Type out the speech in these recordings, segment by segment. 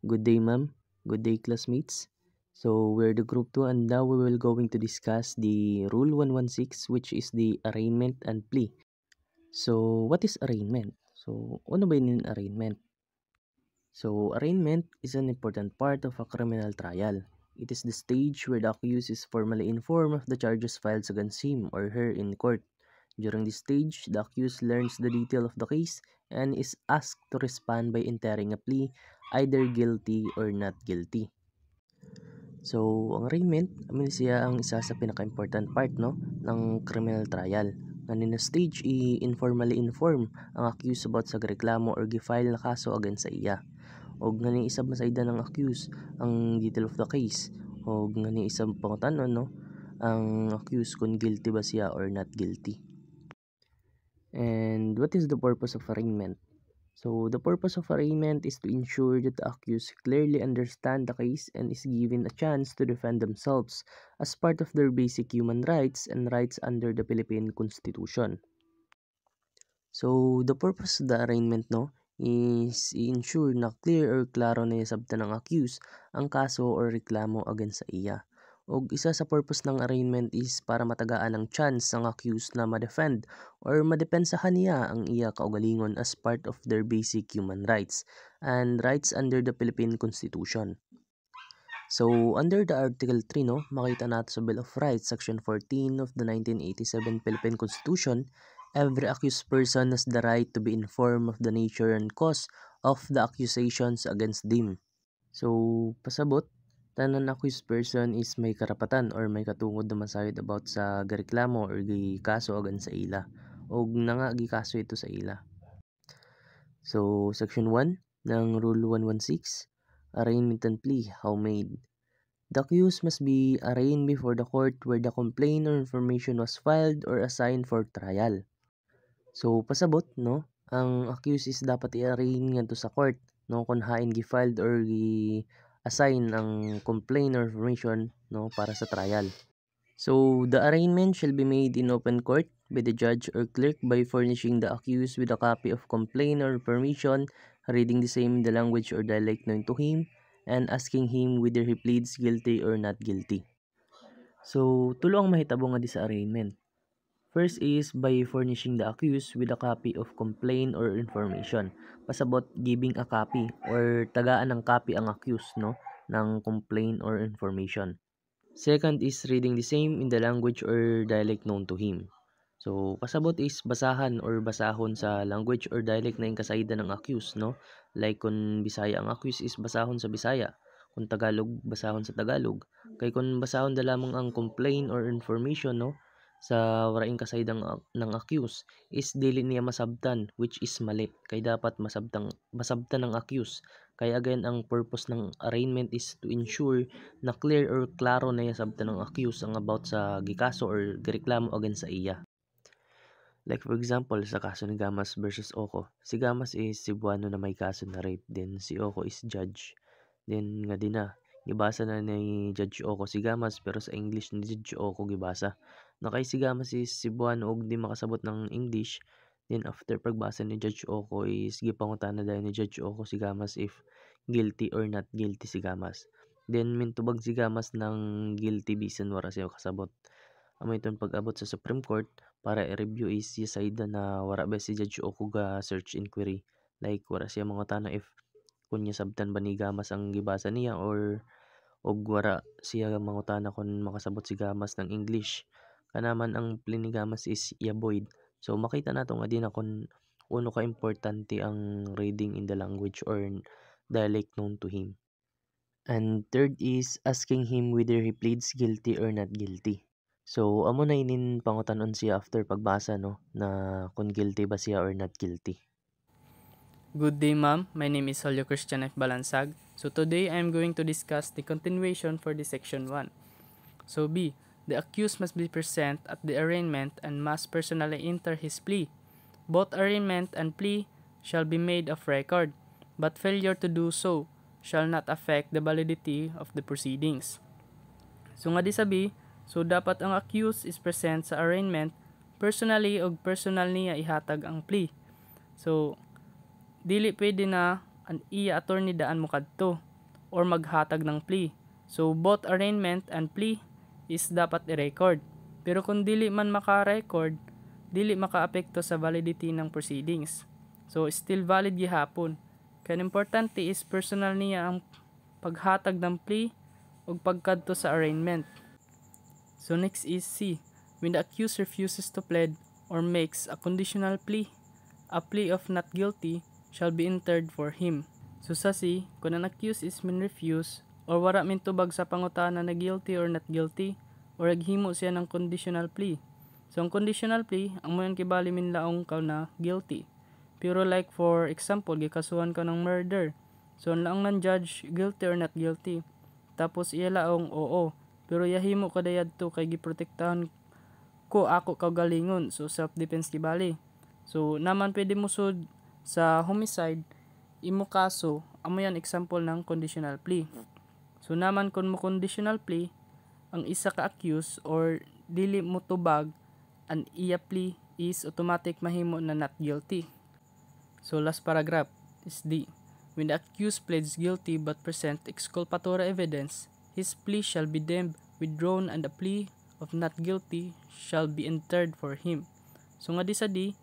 Good day, ma'am. Good day, classmates. So, we're the group 2 and now we will going to discuss the Rule 116, which is the arraignment and plea. So, what is arraignment? So, ano ba yun yung arraignment? So, arraignment is an important part of a criminal trial. It is the stage where the accused is formally informed of the charges filed against him or her in court. During this stage, the accused learns the detail of the case and is asked to respond by entering a plea, either guilty or not guilty. So, ang arraignment, siya ang isa sa pinaka-important part ng criminal trial. Ngayon na stage, informally inform ang accused about sa reklamo or gifile na kaso against sa iya. O ngayon isab masayda ng accused ang detail of the case. O ngayon isab pangutanon ang accused kung guilty ba siya or not guilty. And what is the purpose of arraignment? So, the purpose of arraignment is to ensure that the accused clearly understand the case and is given a chance to defend themselves as part of their basic human rights and rights under the Philippine Constitution. So, the purpose of the arraignment is i-ensure na clear or klaro na sabta ng accused ang kaso or reklamo against sa iya. O isa sa purpose ng arraignment is para matagaan ang chance ng accused na ma-defend or madepensahan niya ang iya kaugalingon as part of their basic human rights and rights under the Philippine Constitution. So, under the Article 3, makita natin sa Bill of Rights, Section 14 of the 1987 Philippine Constitution, every accused person has the right to be informed of the nature and cause of the accusations against them. So, pasabot, tanan accused person is may karapatan or may katungod na masayod about sa gareklamo or kaso against sa ila. O nga gikaso ito sa ila. So, Section 1 ng Rule 116, Arraignment and Plea, how made. The accused must be arraigned before the court where the complaint or information was filed or assigned for trial. So, pasabot, ang accused is dapat i-arraign nga to sa court, kung hain gi-filed or gi-assign ang complaint or information, para sa trial. So, the arraignment shall be made in open court by the judge or clerk by furnishing the accused with a copy of complaint or information, reading the same in the language or dialect known to him, and asking him whether he pleads guilty or not guilty. So, tulo ang mahitabo nga di sa arraignment. First is by furnishing the accused with a copy of complaint or information. Pasabot, giving a copy or tagaan ng copy ang accused, ng complaint or information. Second is reading the same in the language or dialect known to him. So, pasabot is basahan or basahon sa language or dialect na yung kasayda ng accused, Like kung Bisaya ang accused is basahon sa Bisaya. Kung Tagalog, basahon sa Tagalog. Kay kung basahon da lamang ang complaint or information, sa waraing kasayda ng accused is dili niya masabtan, which is mali. Kay dapat masabtan ng accused. Kaya again, ang purpose ng arraignment is to ensure na clear or klaro na sabta ng accused ang about sa gikaso or gireklamo against sa iya. Like for example, sa kaso ni Gamas versus Oko. Si Gamas is Cebuano na may kaso na rape. Then si Oko is judge. Then nga din na, gibasa na ni Judge Oko si Gamas pero sa English ni Judge Oko gibasa. Nakay si Gamas is Cebuano og di makasabot ng English. Then after pagbasa ni Judge Oko is gipangutan na dahil ni Judge Oko si Gamas if guilty or not guilty si Gamas. Then mintubag si Gamas ng guilty bisan wara siya kasabot. Amay ton pag-abot sa Supreme Court para i-review is si Saida na wara ba si Judge Oko ga search inquiry. Like wara siya mga tanong if kunya sabtan ba ni Gamas ang gibasa niya or og wara siya mangutana kung makasabot si Gamas ng English. Kanaman ang plea ni Gamas is i-avoid. So makita nato nga din na kung uno ka importante ang reading in the language or dialect known to him. And third is asking him whether he pleads guilty or not guilty. So amo na inin pangutanon siya after pagbasa na kung guilty ba siya or not guilty. Good day, ma'am. My name is Julio Christian F. Balansag. So today I am going to discuss the continuation for the section 1. So B. The accused must be present at the arraignment and must personally enter his plea. Both arraignment and plea shall be made of record, but failure to do so shall not affect the validity of the proceedings. So nga di sabi, so dapat ang accused is present sa arraignment personally o personal niya ihatag ang plea. So dili pwede na ang iya attorney daan mo kadto. or maghatag ng plea. So both arraignment and plea is dapat i-record. Pero kung dili man maka-record, dili maka-apekto sa validity ng proceedings. So still valid gihapon. Kaya importante is personal niya ang paghatag ng plea o pagkadto sa arraignment. So next is C. When the accused refuses to plead or makes a conditional plea, a plea of not guilty shall be entered for him. So sa C, kung ang accused is min refuse or wala min tubag sa pangutana na guilty or not guilty or naghimo siya ng conditional plea. So ang conditional plea, ang mo kibali min laong ka na guilty. Pero like for example, gikasuhan ka ng murder. So ang laong ng judge guilty or not guilty. Tapos iya laong oo. Pero yahimo ka dayad to kay giprotektahan ko ako kaugalingon. So self-defense kibali. So naman pwede mo sud sa homicide, imo kaso, amo yan example ng conditional plea. So naman kung mo conditional plea, ang isa ka accused or dili mo tubag, ang iya plea is automatic mahimo na not guilty. So last paragraph is D. When the accused pleads guilty but present exculpatory evidence, his plea shall be deemed withdrawn and the plea of not guilty shall be entered for him. So nga di sa D,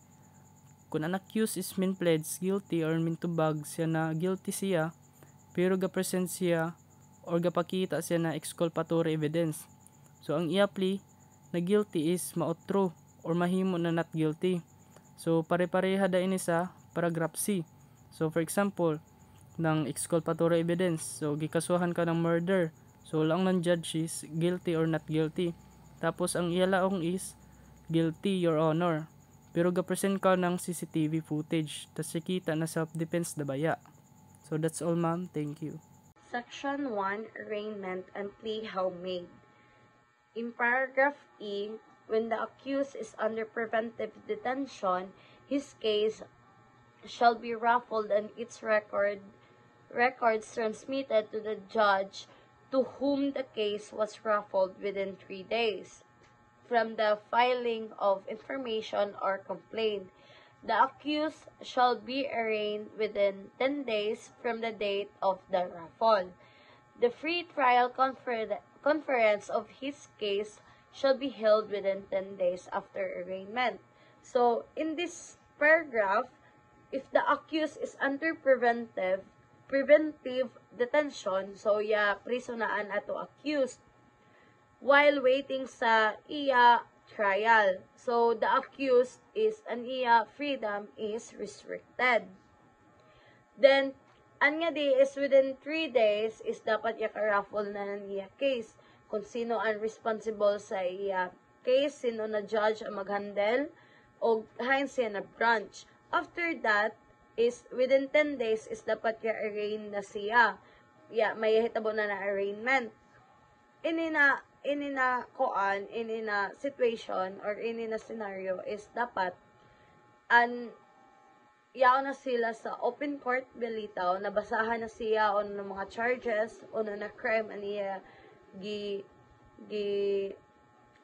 kung ang accused is min pleads guilty or min tubag siya na guilty siya, pero ga-present siya or gapakita siya na exculpatory evidence. So ang iya plea na guilty is mautro or mahimo na not guilty. So pare-pareha da ini sa paragraph C. So for example, ng exculpatory evidence. So gikasuhan ka ng murder. So lang ng judge is guilty or not guilty. Tapos ang iya laong is guilty, your honor. Pero ga-present ka ng CCTV footage. Tas sikita na self-defense da baya. So that's all ma'am. Thank you. Section 1, Arraignment and Plea How Made. In paragraph E, when the accused is under preventive detention, his case shall be ruffled and its records transmitted to the judge to whom the case was ruffled within 3 days from the filing of information or complaint. The accused shall be arraigned within 10 days from the date of the ruffle. The free trial conference of his case shall be held within 10 days after arraignment. So, in this paragraph, if the accused is under preventive detention, so prisonaan ato accused, while waiting sa iya trial. So, the accused is, an iya freedom is restricted. Then, an nga di is within 3 days is dapat i-raffle na ng iya case. Kung sino ang responsible sa iya case, sino na judge ang mag-handle, o hain siya na branch. After that, is within 10 days is dapat i-arraign na siya. May hitabo na arraignment. Ini na situation or ini na scenario is dapat yaw na sila sa open court bilitaw, nabasahan na siya on ng mga charges, ono na crime aniya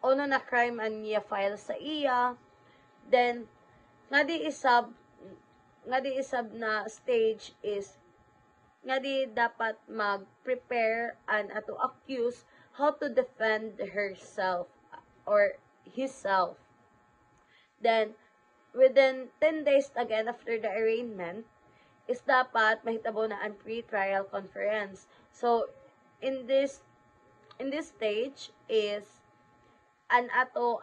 ono na crime aniya file sa iya, then nga di isab na stage is nga di dapat mag-prepare an ato accused how to defend herself or himself. Then, within 10 days again after the arraignment, is dapat mahitabo na ang pre-trial conference. So, in this stage is an ato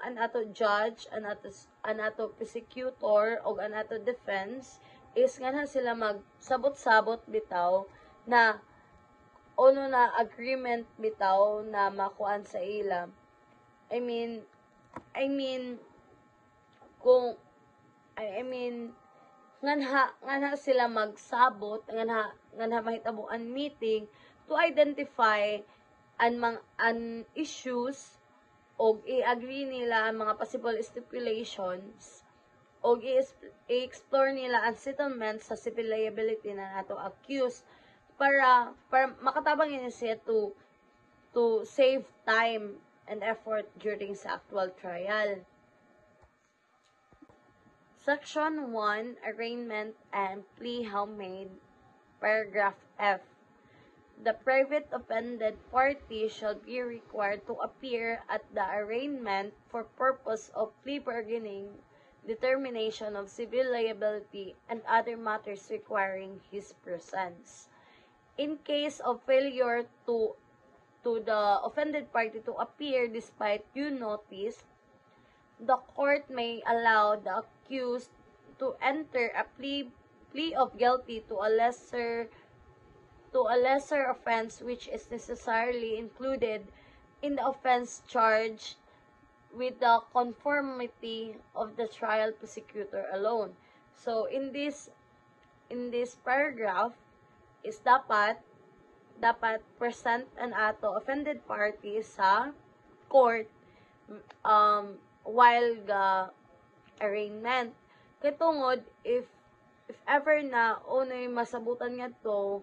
judge, an ato prosecutor, o an ato defense is nga na sila magsabot-sabot bitaw na ono na agreement bitaw na makuan sa ila. I mean nganha sila magsabot, nganha mahitabuan meeting to identify an issues o i-agree nila ang mga possible stipulations o i-explore nila ang settlement sa civil liability na nato accused para makatabang yun siya to save time and effort during sa actual trial. Section 1, Arraignment and Plea How Made, paragraph F. the private offended party shall be required to appear at the arraignment for purpose of plea bargaining, determination of civil liability, and other matters requiring his presence. In case of failure to the offended party to appear despite due notice, the court may allow the accused to enter a plea of guilty to a lesser offense which is necessarily included in the offense charged with the conformity of the trial prosecutor alone. So in this paragraph is dapat present an ato offended party sa court while the arraignment. Kay tungod if ever na unoy masabutan nga to,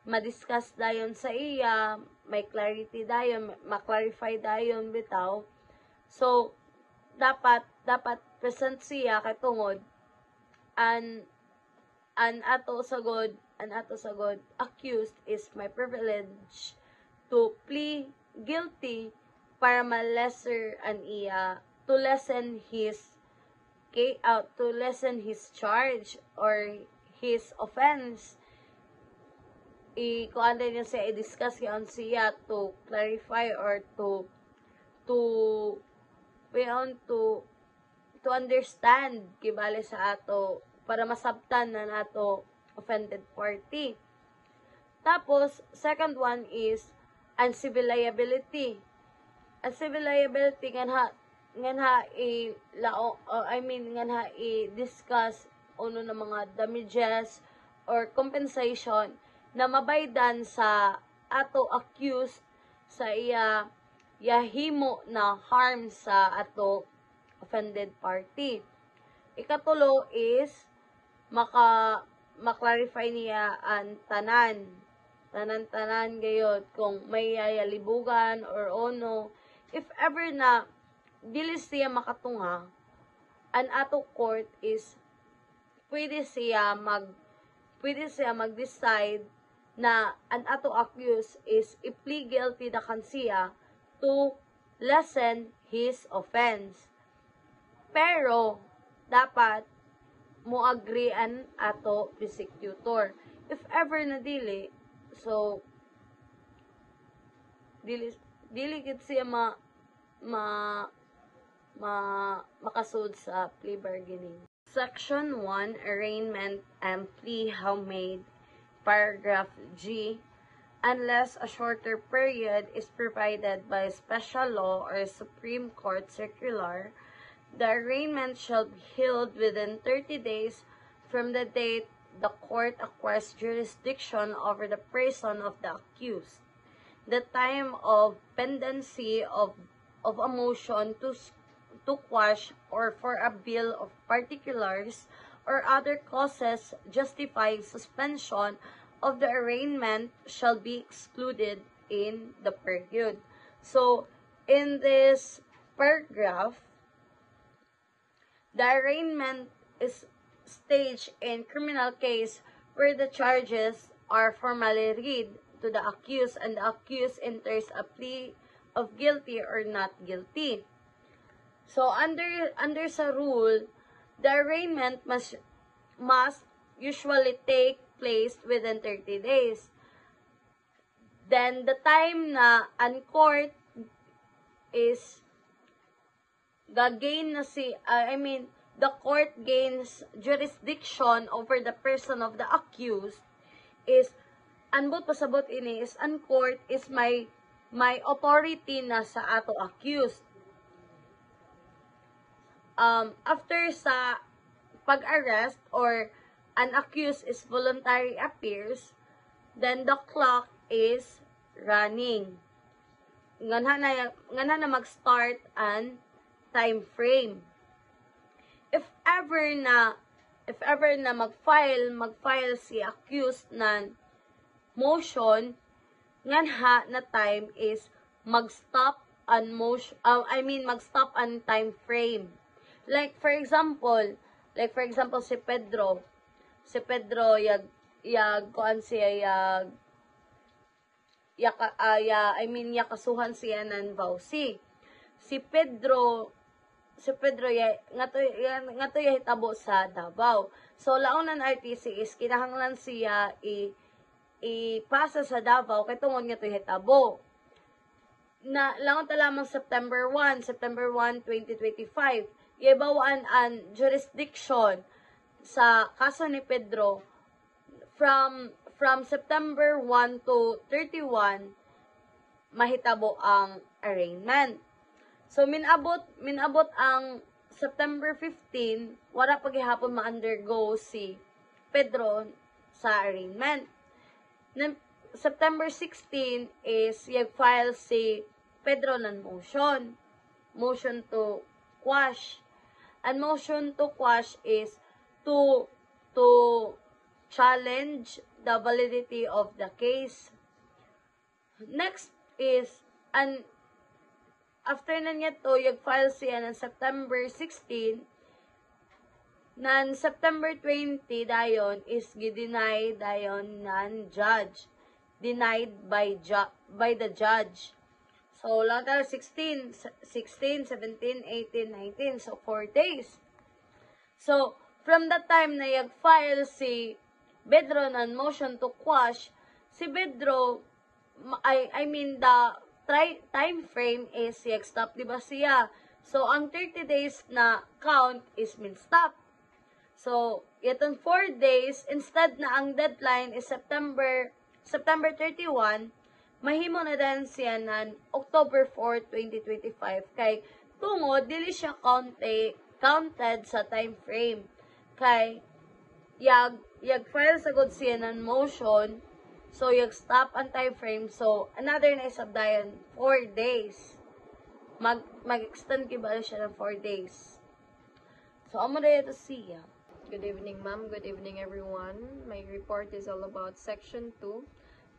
madiscuss dayon sa iya, may clarity dayon, ma-clarify dayon bitaw. So dapat present siya kay tungod an ato sagod accused is my privilege to plead guilty para ma-lesser an iya, to lessen his charge or his offense. Kuan din niya siya i-discuss yan siya to clarify or to understand kibali sa ato para masabtan na nato offended party. Tapos second one is uncivil liability. Uncivil liability nganha i-discuss uno ng mga damages or compensation na mabaydan sa ato accused sa iya yahimo na harm sa ato offended party. Ikatulo is maklarify niya ang tanan gayod kung may yayalibugan or ono. If ever na dili siya makatunga, an ato court is pwede siya mag-decide na an ato accused is i-plead guilty na kansiya to lessen his offense. Pero dapat mo agree an ato prosecutor. If ever na dili, so dili gid siya makasud sa plea bargaining. Section 1, Arraignment and Plea How Made, Paragraph G. Unless a shorter period is provided by special law or Supreme Court circular, the arraignment shall be held within 30 days from the date the court acquires jurisdiction over the person of the accused. The time of pendency of a motion to quash or for a bill of particulars or other causes justifying suspension of the arraignment shall be excluded in the period. So, in this paragraph, the arraignment is staged in criminal case where the charges are formally read to the accused and the accused enters a plea of guilty or not guilty. So, under sa rule, the arraignment must usually take place within 30 days. Then, the time na an court is the court gains jurisdiction over the person of the accused is, anbot pasabot ini is, an court is may authority na sa ato accused. After sa pag-arrest or an accused is voluntary appears, then the clock is running. Ngana na mag-start an time frame. If ever na mag-file si accused ng motion, nganha na time is mag-stop an time frame. Like for example si Pedro yag kuan siya yakasuhan siya ng vowsy. Si Pedro nga to hitabo sa Davao. So laon ng RTC is kinahanglan siya ipasa sa Davao kay tungod nga to hitabo. Na langon ta lamang September 1, 2025. Ibawaan ang jurisdiction sa kaso ni Pedro from September 1 to 31 mahitabo ang arraignment. So minabot ang September 15, wala pa gihapon ma-undergo si Pedro sa arraignment. September 16 is i-file si Pedro ng motion to quash. And motion to quash is to challenge the validity of the case. Next is after na niya to, i-file siya ng September 16, nan September 20 dayon is gi-deny dayon nan judge. Denied by the judge. So, lang tayo 16, 17, 18, 19. So, 4 days. So, from the time na i-file si Pedro ng motion to quash, si Pedro, the time frame is i-stop, diba siya? So, ang 30 days na count is stop. So, itong 4 days, instead na ang deadline is September 31, mahimo na din siya ng October 4, 2025. Kay, tungod, dili siya counted sa time frame. Kay, file sa good siya ng motion, so stop ang time frame. So, another na isab dayon, 4 days. Mag-extend kibala siya ng 4 days. So, amo na ito siya. Good evening, ma'am. Good evening, everyone. My report is all about Section 2,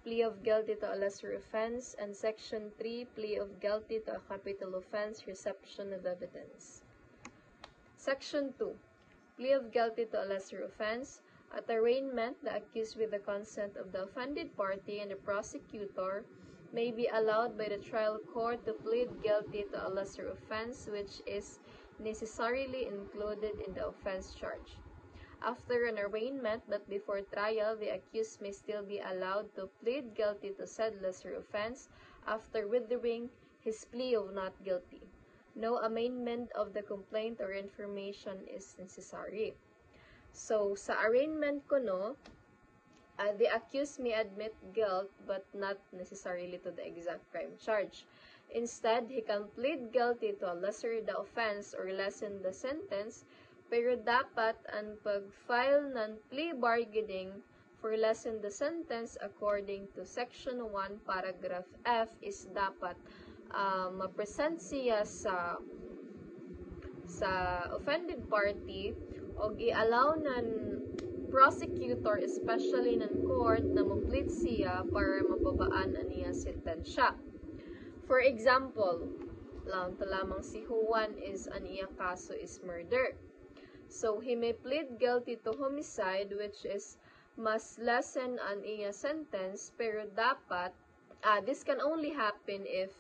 plea of guilty to a lesser offense, and Section 3, plea of guilty to a capital offense, reception of evidence. Section 2, plea of guilty to a lesser offense. At arraignment, the accused with the consent of the offended party and the prosecutor may be allowed by the trial court to plead guilty to a lesser offense which is necessarily included in the offense charge. After an arraignment but before trial, the accused may still be allowed to plead guilty to said lesser offense after withdrawing his plea of not guilty. No amendment of the complaint or information is necessary. So, sa arraignment ko, the accused may admit guilt but not necessarily to the exact crime charge. Instead, he can plead guilty to a lesser the offense or lessen the sentence, pero dapat ang pag-file ng plea bargaining for lessen the sentence according to Section 1, Paragraph F is dapat ma-present siya sa offended party o i-allow ng prosecutor, especially ng court, na ma-plead siya para mababaan niya sentensya. For example, lamang si Juan is ang iya kaso is murder. So, he may plead guilty to homicide, which is mas lessen ang iya sentence, pero dapat, this can only happen if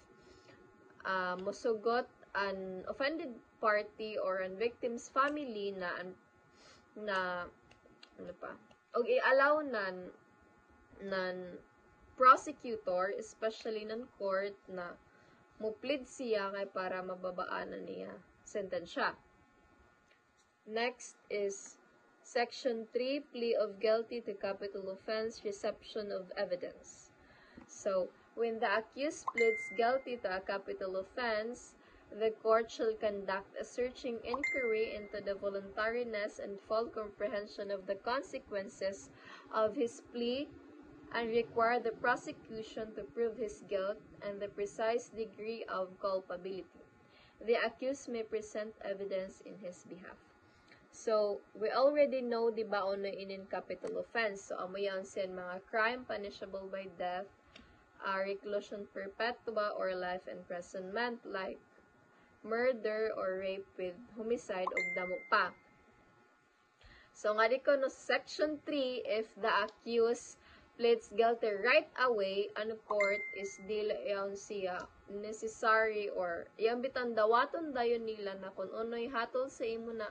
musugot an offended party or an victim's family o i-allow nan prosecutor, especially ng court, na mu-plead siya kay para mababaan niya sentensya. Next is Section 3, plea of guilty to capital offense, reception of evidence. So, when the accused pleads guilty to a capital offense, the court shall conduct a searching inquiry into the voluntariness and full comprehension of the consequences of his plea and require the prosecution to prove his guilt and the precise degree of culpability. The accused may present evidence in his behalf. So, we already know, di ba, ono inin capital offense. So, amoyan sin mga crime punishable by death, reclusion perpetua, or life imprisonment, like murder or rape with homicide o damo pa. So, nga di ko no Section 3, if the accused pleads guilty right away, ang court is dili yaon siya necessary or iyang bitan dawaton dayon nila na kung unoy hatol sa imo na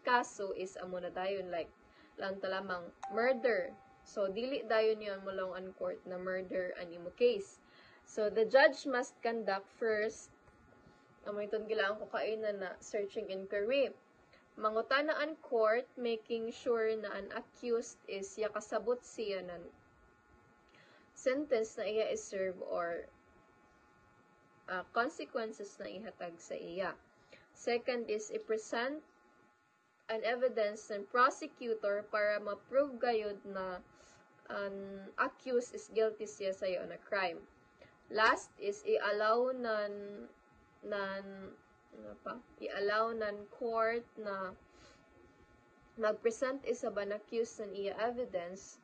kaso is amo na dayon, like lang talamang murder. So dili dayon yon mo lang ang court na murder ang imo case. So the judge must conduct first amo iton gilaan ko kainan na searching inquiry. Mangutana ang court making sure na an accused is yakasabot siya ng sentence na iya is-serve or consequences na ihatag sa iya. Second is i-present an evidence ng prosecutor para ma-prove gayud na an accused is guilty siya sa iyo na crime. Last is i-allow nan court na mag-present isa ba na accused ng iya evidence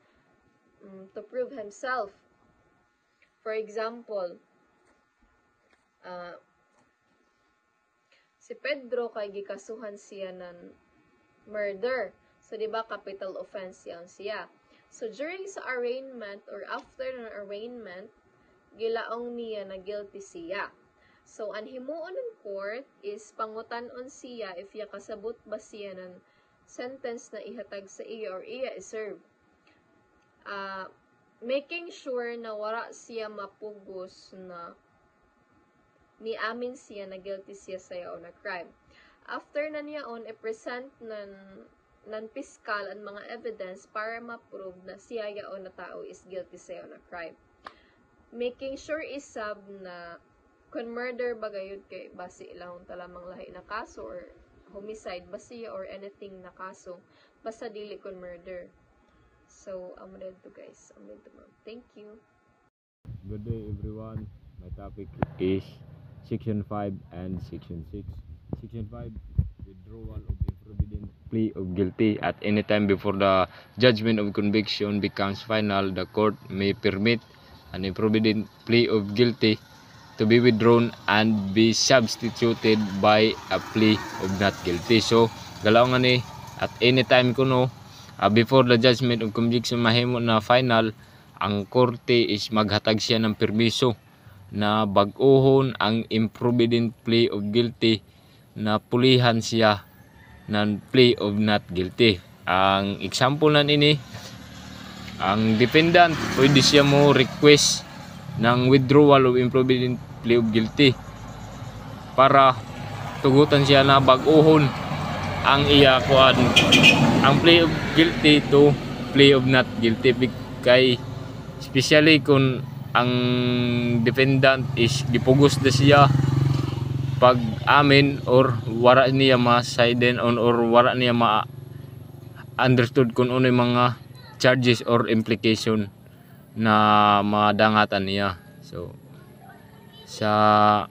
to prove himself. For example, si Pedro kay gikasuhan siya ng murder. So, di ba, capital offense siya. So, during sa arraignment or after ng arraignment, gilaong niya na guilty siya. So, ang himuon ng court is pangutan-on siya if iya kasabot ba siya ng sentence na ihatag sa iya or iya iserve. Making sure na wala siya mapugos na niamin siya na guilty siya sa iyo na crime. After na niya i-present ng piskal ang mga evidence para ma-prove na siya yaon na tao is guilty sa iyo na crime. Making sure isab na kung murder ba gayud kay basi ilang talamang lahi na kaso or homicide ba siya or anything na kaso basta dili kung murder. So, I'm ready to guys. I'm ready to ma'am. Thank you. Good day everyone. My topic is Section 5 and Section 6. Section 5, withdrawal of improvident plea of guilty. At any time before the judgment of conviction becomes final, the court may permit an improvident plea of guilty to be withdrawn and be substituted by a plea of not guilty. So, galaw nga ni, at any time kuno, before the judgment of conviction mahimo na final, ang korte is maghatag siya ng permiso na bag-ohon ang improvident plea of guilty na pulihan siya ng plea of not guilty. Ang example na nini, ang defendant pwede siya mo request ng withdrawal of improvident plea of guilty para tugutan siya na bag-ohon ang iya kuan ang plea of guilty to plea of not guilty, kay especially kung ang defendant is gipugos na siya pag amin or wara niya ma-siden on or wara niya ma-understood kung ano yung mga charges or implication na madangatan niya. So sa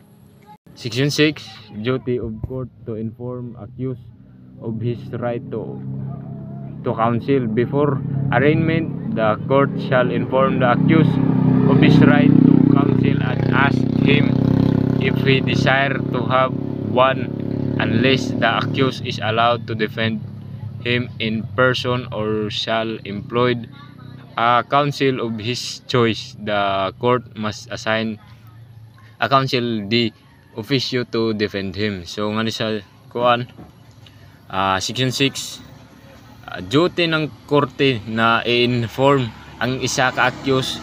Section 6, duty of court to inform accused of his right to counsel. Before arraignment, the court shall inform the accused of his right to counsel and ask him if he desire to have one, unless the accused is allowed to defend him in person or shall employ a counsel of his choice. The court must assign a counsel de officio to defend him. So nga sa kuan, Section 6, duty ng korte na i-inform ang isa ka accused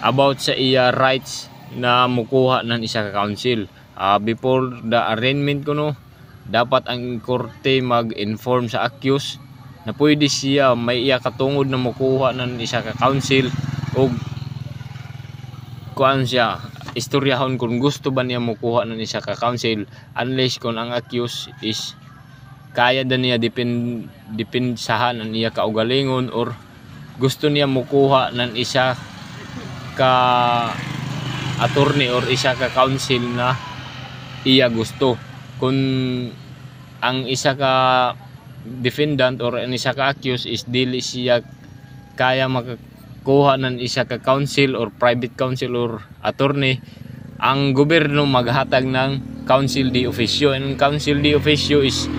about sa iya rights na mukuha ng isa ka counsel. Before the arraignment kuno, dapat ang korte mag-inform sa accused na pwede siya may iya katungod na mukuha ng isa ka counsel o kuan siya istoryahon kung gusto ba niya mukuha ng isa ka counsel, unless kung ang accused is kaya da niya dipinsahan ang iya kaugalingon or gusto niya mukuha ng isa ka attorney or isa ka counsel na iya gusto. Kung ang isa ka defendant or ang isa ka accused is dili siya kaya makakuha ng isa ka counsel or private counsel or attorney, ang gobyerno maghatag ng counsel de officio. And counsel de officio is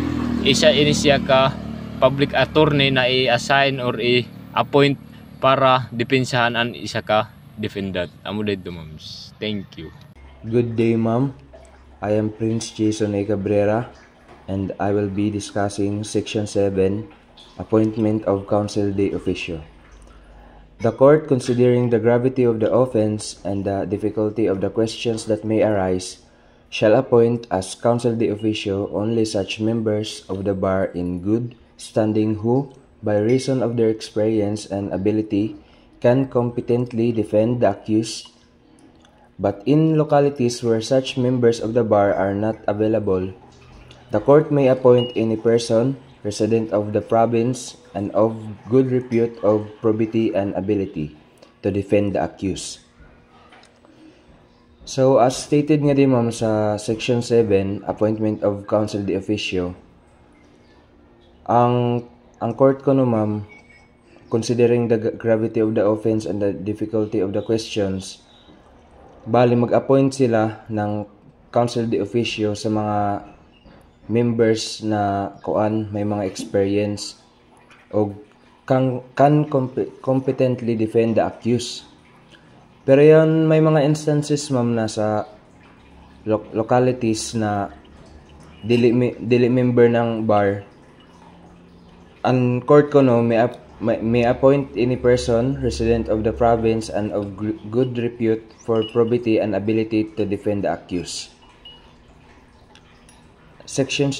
isa ini siya ka public attorney na i-assign or i-appoint para depensahan ang isa ka defendant. Amo dito, ma'ams. Thank you. Good day, ma'am. I am Prince Jason A. Cabrera, and I will be discussing Section 7, Appointment of Counsel de Officio. The court, considering the gravity of the offense and the difficulty of the questions that may arise, shall appoint as counsel de officio only such members of the bar in good standing who, by reason of their experience and ability, can competently defend the accused. But in localities where such members of the bar are not available, the court may appoint any person, resident of the province, and of good repute of probity and ability, to defend the accused. So, as stated nga din, ma'am, sa Section 7, Appointment of Counsel de Officio, ang court ko, no, ma'am, considering the gravity of the offense and the difficulty of the questions, bali mag-appoint sila ng Counsel de Officio sa mga members na may mga experience o can competently defend the accused. Pero yan, may mga instances, ma'am, na sa localities na dili member ng bar. Ang court ko, no, may appoint any person, resident of the province and of good repute for probity and ability to defend the accused. Section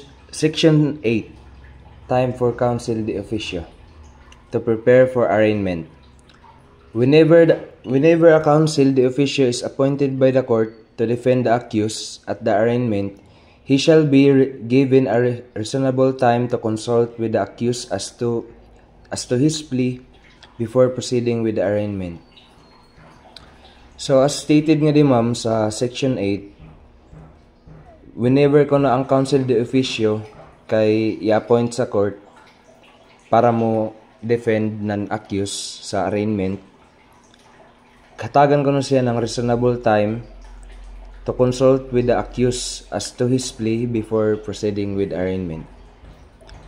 8, Time for Counsel de Officio, to prepare for arraignment. Whenever a counsel de officio is appointed by the court to defend the accused at the arraignment, he shall be given a reasonable time to consult with the accused as to his plea before proceeding with the arraignment. So, as stated nga din, ma'am, sa Section 8, whenever ko na ang counsel de officio kay i-appoint sa court para mo defend ng accused sa arraignment, katagan ko na siya ng reasonable time to consult with the accused as to his plea before proceeding with arraignment.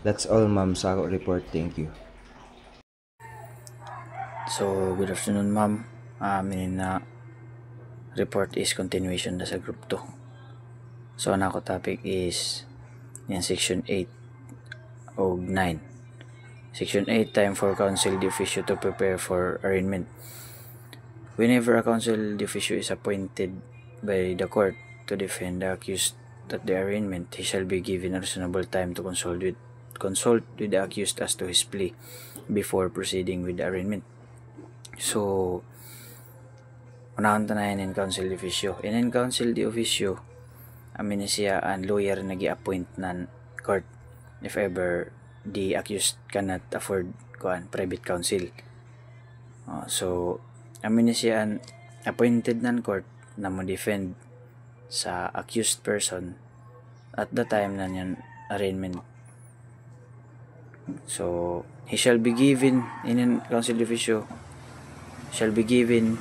That's all, ma'am, sa report. Thank you. So, good afternoon, ma'am. Amin na report is continuation na sa group 2. So, ang ako topic is yan, Section 8 o 9. Section 8, Time for Counsel de Officio to prepare for arraignment. Whenever a counsel de officio is appointed by the court to defend the accused at the arraignment, he shall be given a reasonable time to consult with the accused as to his plea before proceeding with the arraignment. So, unahon tanayan in counsel de officio. In counsel de officio, amin siya ang lawyer na gi-appoint ng court if ever the accused cannot afford private counsel. So, amin siya ang appointed ng court na mo defend sa accused person at the time na yan arraignment. So, he shall be given in counsel de officio shall be given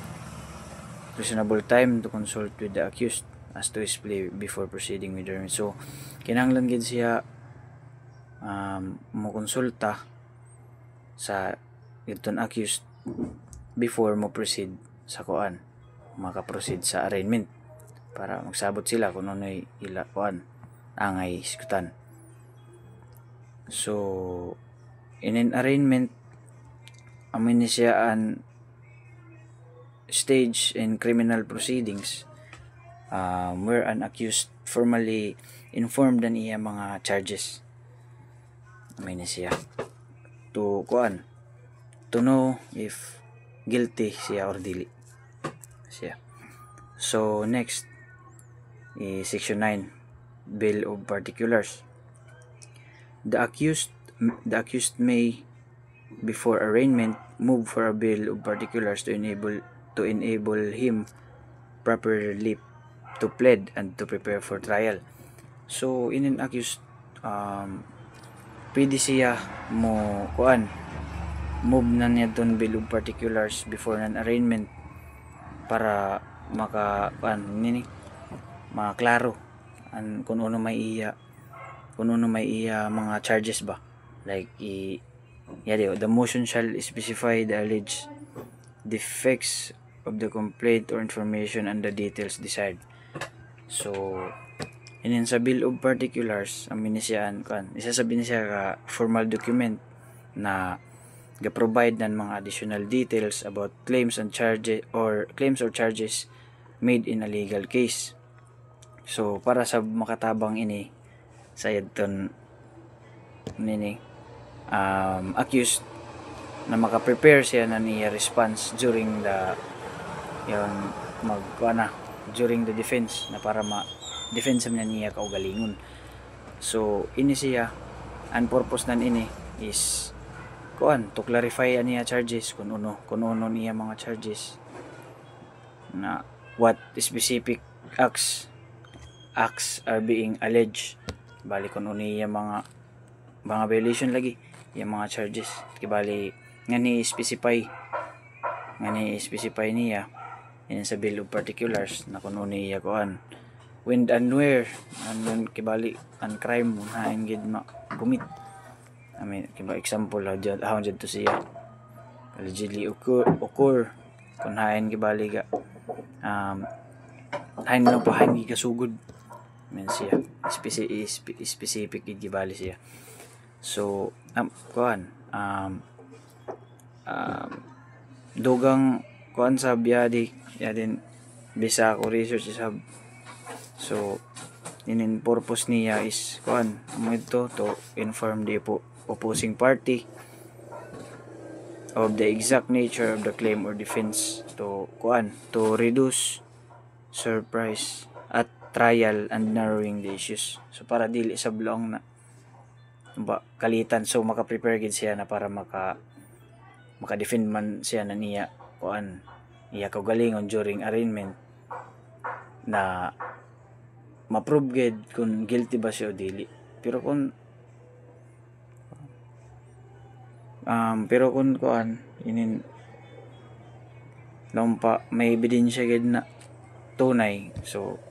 reasonable time to consult with the accused as to his plea before proceeding with the arraignment. So, kinahanglan gid siya mo konsulta sa itong accused before mo proceed sa maka-proceed sa arraignment para magsabot sila kung ano'y angay iskutan. So, in an arraignment, amin siya an stage in criminal proceedings where an accused formally informed ang iya mga charges. Amin siya to know if guilty siya or dili siya. So next is Section 9, Bill of Particulars. The accused may, before arraignment, move for a bill of particulars to enable him properly to plead and to prepare for trial. So in an accused, pwede siya mo move na niya doon bill of particulars before an arraignment para makaklaro kung ano may iya mga charges ba, like the motion shall specify the alleged the facts of the complaint or information and the details desired. So inin sa Bill of Particulars ang minisiyaan kan isasabi niya ka formal document na ga-provide ng mga additional details about claims or charges made in a legal case. So para sa makatabang ini sayad ton nini accused na maka-prepare siya na niya response during the during the defense na para defense na niya kaugalingon. So ini siya ang purpose nan ini is to clarify niya charges kung ano niya mga charges na what specific acts are being alleged, bali kung ano niya mga violation lagi yung mga charges kibali nga ni-specify niya in sa Bill of Particulars na kung ano niya when and where and kibali ang crime na ingid gumit. I mean kiba example how jud to siya allegedly occur kung hain kibali ga hain lang po hain gigasugod men siya specific gibali siya. So dugang sa biyadi din bisa ako research sab. So inin purpose niya is ito to inform the opposing party of the exact nature of the claim or defense to reduce surprise at trial and narrowing the issues. So para dili sablong na kalitan, so maka-prepare gid siya na para maka-defend man siya na niya iya kaugalingon during arraignment na ma-prove gid kung guilty ba siya o dili. Pero kung inin lampa may ebidensya gid na tunay, so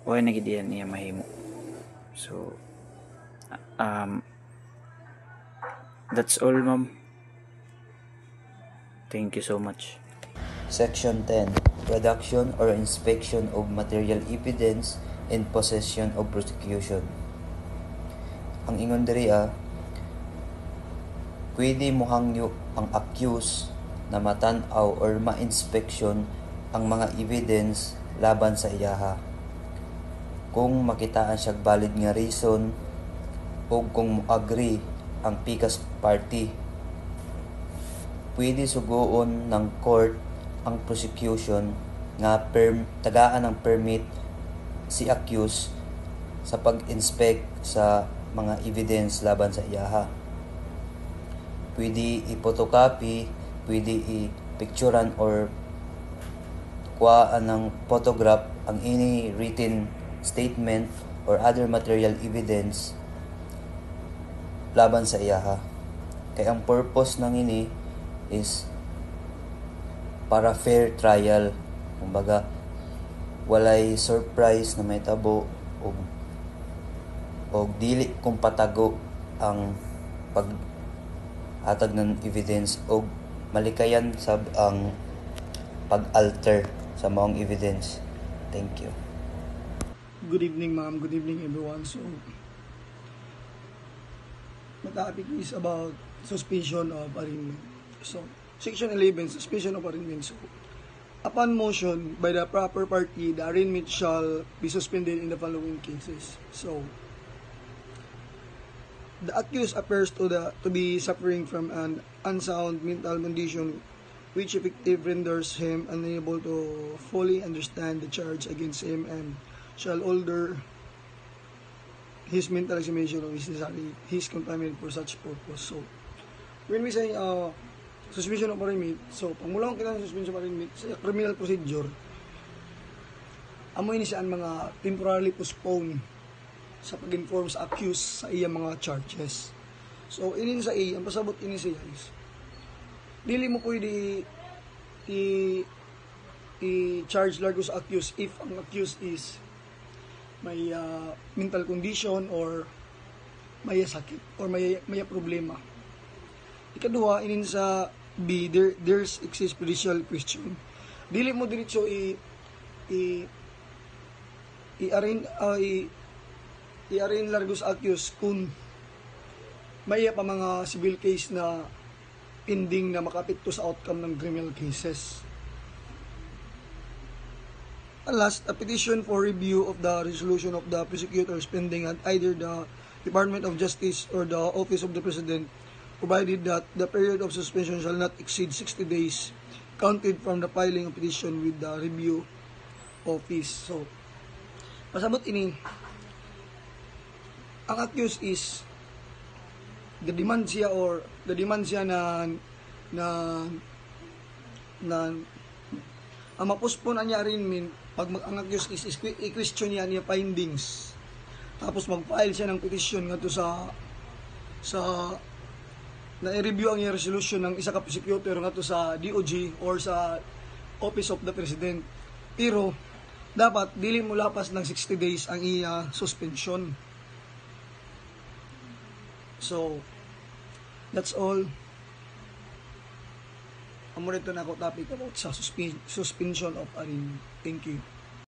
why na gid niya mahimo. So that's all, ma'am. Thank you so much. Section 10. Production or inspection of material evidence in possession of prosecution. Ang ingon diri pwede mo hangyo ang accused na matan-aw or ma-inspection ang mga evidence laban sa iyaha. Kung makitaan siya valid nga reason o kung agree ang pikas party, pwede sugoon ng court ang prosecution nga tagaan ng permit si accused sa pag-inspect sa mga evidence laban sa iyaha. Pwede i-photocopy, pwede i-picturean or kuhaan ng photograph ang any written statement or other material evidence laban sa iyaha. Kaya ang purpose ng ini is para fair trial. Kumbaga, walay surprise na may tabo o dili kung patago ang pag-hatag ng evidence o malikayan sab ang pag-alter sa maong evidence. Thank you. Good evening, ma'am. Good evening, everyone. So, the topic is about suspension of arraignment. So, Section 11, suspension of arraignment. So, upon motion by the proper party, the arraignment shall be suspended in the following cases. So, the accused appears to be suffering from an unsound mental condition which effectively renders him unable to fully understand the charge against him and shall order his mental examination is necessary, his confinement for such purpose. So, when we say suspension of arraignment, so pagmulong kita ng suspension of arraignment sa criminal procedure, amoy ni siyang mga temporarily postpone sa pag-inform sa accused sa iyang mga charges. So, inin sa iya, ang pasabot ini siya is, dili mo pwede i-charge largo sa accused if ang accused is may mental condition or may sakit or may problema. Ikaduha, inin sa B, there's exists judicial question. Dili mo diretso i-arraign largos actus kung may pa mga civil case na pending na makapekto sa outcome ng criminal cases. And last, a petition for review of the resolution of the prosecutors pending at either the Department of Justice or the Office of the President, provided that the period of suspension shall not exceed 60 days counted from the filing of petition with the review office. So, pasabot ini, ang accused is the demand siya na ang mapospon niya arraignment pag ang accused is i-question niya findings, tapos mag-file siya ng petition ngadto sa na i-review ang resolution ng isa ka prosecutor ngadto sa DOJ or sa Office of the President. Pero dapat dili mo lapas ng 60 days ang iya suspension. So that's all. Amo rito na ako topic about sa suspension of arraignment. Thank you.